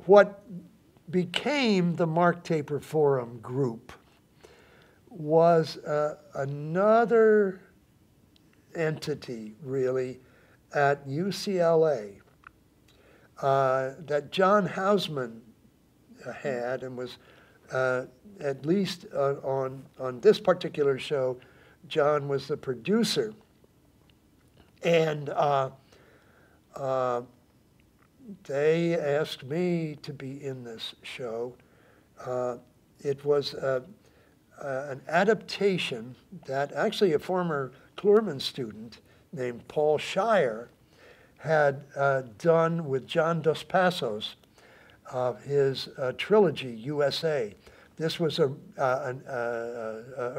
what became the Mark Taper Forum group was another entity, really, at UCLA that John Hausman had and was, at least on this particular show, John was the producer. And they asked me to be in this show. It was an adaptation that actually a former Clurman student named Paul Shire had done with John Dos Passos of his trilogy, USA. This was a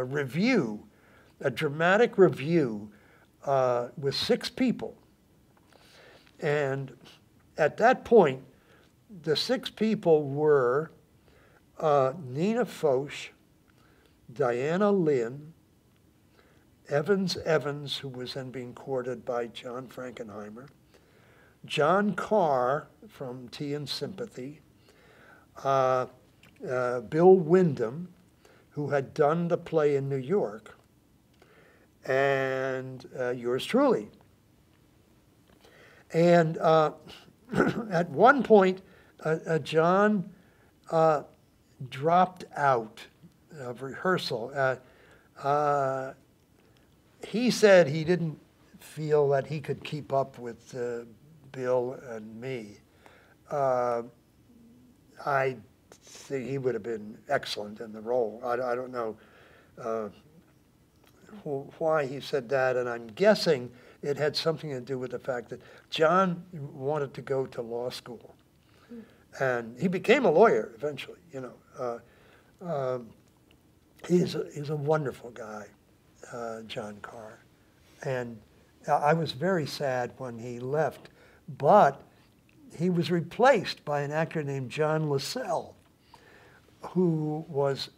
review, a dramatic review with 6 people. And at that point, the 6 people were Nina Foch, Diana Lynn, Evans, who was then being courted by John Frankenheimer, John Carr from Tea and Sympathy, Bill Wyndham, who had done the play in New York, and yours truly. And at one point, John dropped out of rehearsal. He said he didn't feel that he could keep up with Bill and me. I think he would have been excellent in the role. I don't know why he said that, and I'm guessing it had something to do with the fact that John wanted to go to law school. And he became a lawyer eventually, you know. He's a wonderful guy, John Carr. And I was very sad when he left, but he was replaced by an actor named John Lacell, who was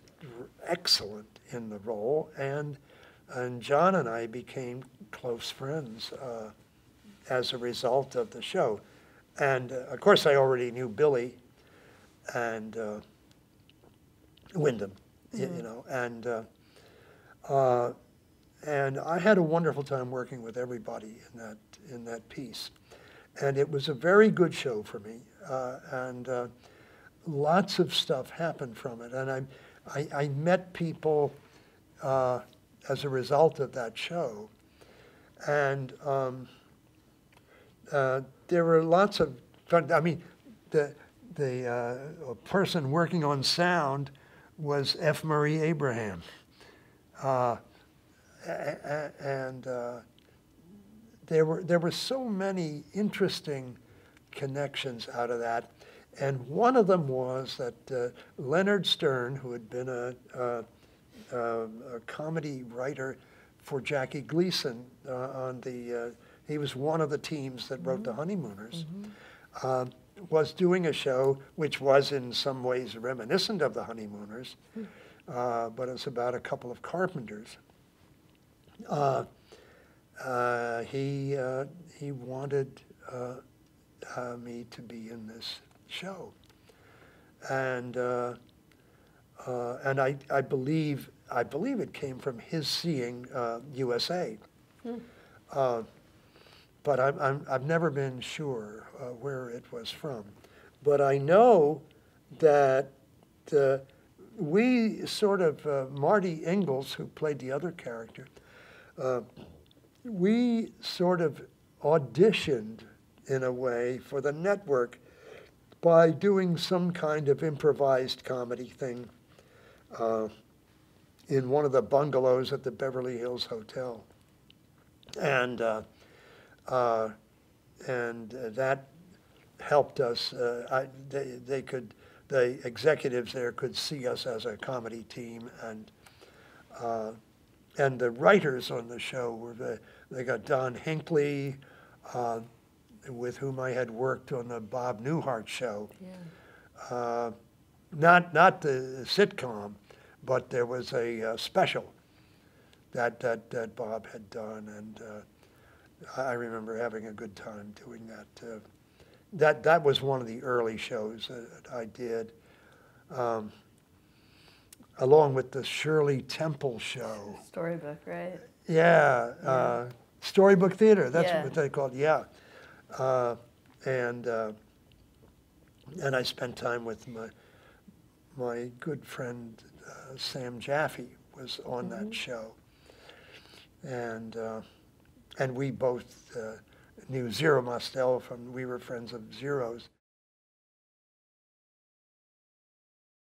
excellent in the role, and John and I became close friends as a result of the show. And of course, I already knew Billy and Wyndham, you know, and I had a wonderful time working with everybody in that piece. And it was a very good show for me, and lots of stuff happened from it. And I met people as a result of that show, and there were lots of fun. I mean, the person working on sound was F. Murray Abraham, and there were so many interesting connections out of that, and one of them was that Leonard Stern, who had been a comedy writer for Jackie Gleason he was one of the teams that wrote The Honeymooners, was doing a show which was in some ways reminiscent of The Honeymooners, but it's about a couple of carpenters. He wanted me to be in this show, and I believe it came from his seeing USA, but I've never been sure where it was from. But I know that we sort of Marty Ingalls, who played the other character, we sort of auditioned in a way for the network by doing some kind of improvised comedy thing in one of the bungalows at the Beverly Hills Hotel. And that helped us. The executives there could see us as a comedy team, and the writers on the show they got Don Hinckley, with whom I had worked on the Bob Newhart show. Yeah. Not the sitcom, but there was a special that Bob had done, and I remember having a good time doing that that was one of the early shows that I did, along with the Shirley Temple show. Storybook, right? Yeah, Storybook Theater, that's Yeah. what they called, yeah. And I spent time with my good friend Sam Jaffe was on that show. And we both knew Zero Mostel we were friends of Zero's.